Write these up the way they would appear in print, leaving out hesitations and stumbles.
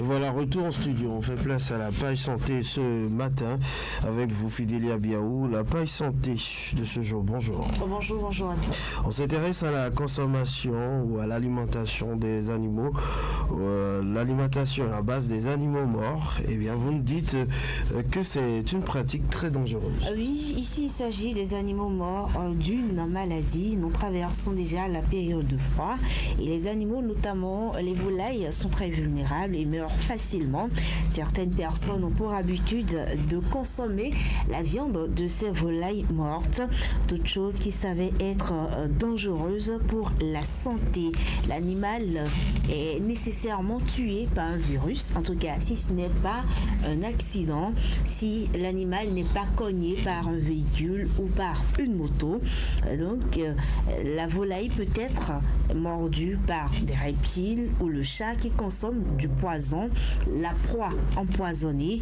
Voilà, retour en studio. On fait place à la page santé ce matin avec vous, Fidélia Biaou. La page santé de ce jour. Bonjour. Bonjour à tous. On s'intéresse à la consommation ou à l'alimentation des animaux. L'alimentation à base des animaux morts. Eh bien, vous nous dites que c'est une pratique très dangereuse. Oui, ici il s'agit des animaux morts d'une maladie. Nous traversons déjà la période de froid et les animaux, notamment les volailles, sont très vulnérables et meurent facilement. Certaines personnes ont pour habitude de consommer la viande de ces volailles mortes, toute chose qui savait être dangereuse pour la santé. L'animal est nécessairement tué par un virus, en tout cas si ce n'est pas un accident, si l'animal n'est pas cogné par un véhicule ou par une moto. Donc la volaille peut être mordue par des reptiles ou le chat qui consomme du poison. La proie empoisonnée,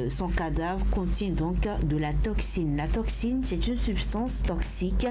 son cadavre contient donc de la toxine. La toxine, c'est une substance toxique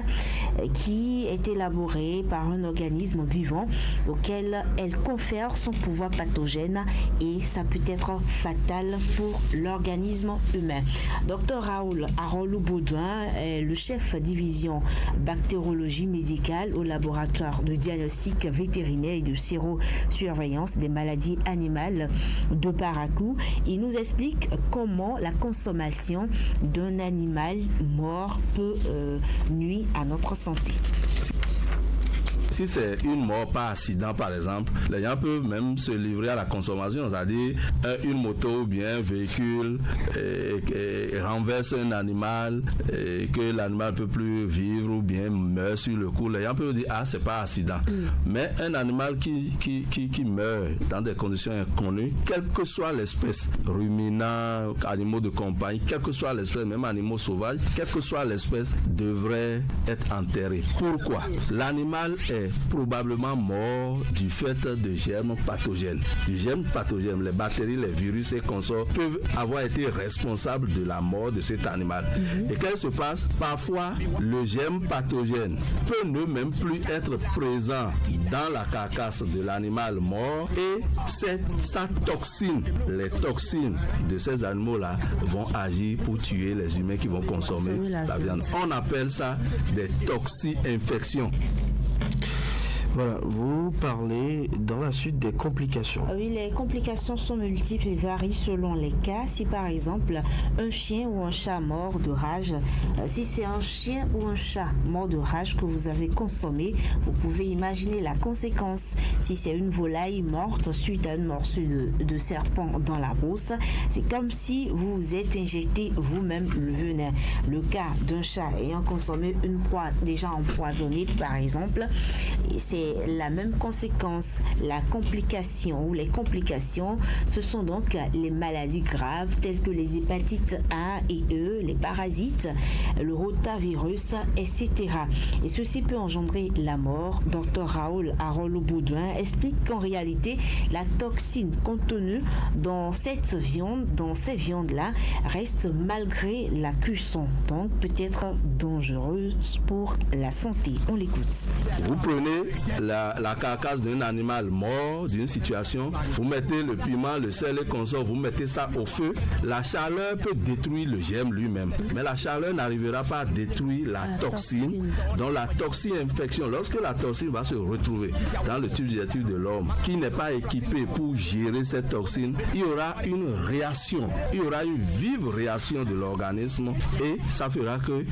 qui est élaborée par un organisme vivant auquel elle confère son pouvoir pathogène et ça peut être fatal pour l'organisme humain. Dr Raoul Arolou-Baudouin est le chef division bactériologie médicale au laboratoire de diagnostic vétérinaire et de sérosurveillance des maladies animales de Parakou. Il nous explique comment la consommation d'un animal mort peut nuire à notre santé. Si c'est une mort par accident, par exemple, les gens peuvent même se livrer à la consommation, c'est-à-dire une moto ou bien un véhicule renverse un animal et que l'animal ne peut plus vivre ou bien meurt sur le coup. Les gens peuvent dire, ah, c'est pas accident. Mais un animal qui meurt dans des conditions inconnues, quelle que soit l'espèce, ruminant, animaux de compagnie, quelle que soit l'espèce, même animaux sauvages, quelle que soit l'espèce, devrait être enterré. Pourquoi? L'animal est probablement mort du fait de germes pathogènes. Les germes pathogènes, les bactéries, les virus et consorts peuvent avoir été responsables de la mort de cet animal. Et qu'est-ce qui se passe? Parfois, le germe pathogène peut ne même plus être présent dans la carcasse de l'animal mort et sa toxine, les toxines de ces animaux-là vont agir pour tuer les humains qui vont consommer la viande. On appelle ça des toxi-infections. Voilà, vous parlez dans la suite des complications. Oui, les complications sont multiples et varient selon les cas. Si par exemple, un chien ou un chat mort de rage, si c'est un chien ou un chat mort de rage que vous avez consommé, vous pouvez imaginer la conséquence. Si c'est une volaille morte suite à une morsure de serpent dans la brousse, c'est comme si vous vous êtes injecté vous-même le venin. Le cas d'un chat ayant consommé une proie déjà empoisonnée, par exemple, c'est la même conséquence. La complication ou les complications, ce sont donc les maladies graves telles que les hépatites A et E, les parasites, le rotavirus, etc. Et ceci peut engendrer la mort. Dr Raoul Arolou-Baudouin explique qu'en réalité, la toxine contenue dans cette viande, dans ces viandes-là, reste malgré la cuisson. Donc peut être dangereuse pour la santé. On l'écoute. Vous prenez la carcasse d'un animal mort, d'une situation, vous mettez le piment, le sel et consorts, vous mettez ça au feu, la chaleur peut détruire le germe lui-même, mais la chaleur n'arrivera pas à détruire la toxine. Donc la toxine-infection, lorsque la toxine va se retrouver dans le tube digestif de l'homme qui n'est pas équipé pour gérer cette toxine, il y aura une réaction, il y aura une vive réaction de l'organisme et ça fera que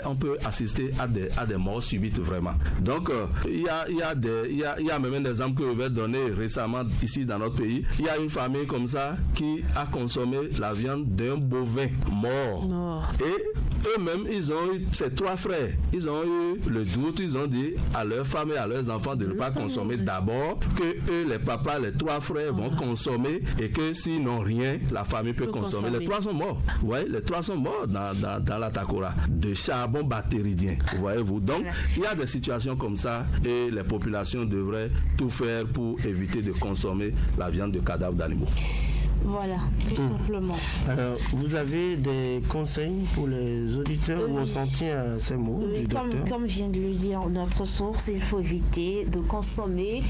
on peut assister à des morts subites vraiment. Donc il y a même un exemple que je vais donner récemment ici dans notre pays. Il y a une famille comme ça qui a consommé la viande d'un bovin mort. Et eux-mêmes, ils ont eu ces trois frères. Ils ont eu le doute, ils ont dit à leur femme et à leurs enfants de ne pas consommer d'abord, que eux, les papas, les trois frères vont consommer et que s'ils n'ont rien, la famille peut consommer. Les trois sont morts. Vous voyez, les trois sont morts dans la Takora de charbon bactéridien. Vous voyez-vous. Donc, il y a des situations comme ça et les populations devraient tout faire pour éviter de consommer la viande de cadavres d'animaux. Voilà, tout simplement. Alors, vous avez des conseils pour les auditeurs où on s'en tient à ces mots du docteur? Comme vient de le dire notre source, il faut éviter de consommer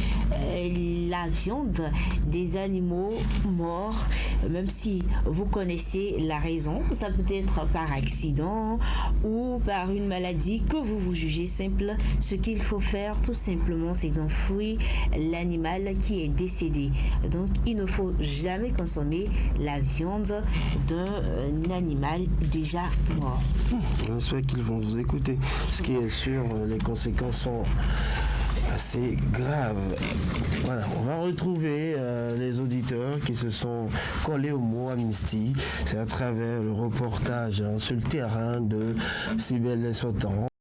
la viande des animaux morts, même si vous connaissez la raison. Ça peut être par accident ou par une maladie que vous jugez simple. Ce qu'il faut faire tout simplement, c'est d'enfouir l'animal qui est décédé. Donc, il ne faut jamais consommer la viande d'un animal déjà mort. J'espère qu'ils vont vous écouter. Ce qui est sûr, les conséquences sont assez graves. Voilà, on va retrouver les auditeurs qui se sont collés au mot amnistie. C'est à travers le reportage sur le terrain de Cybèle Lessotan.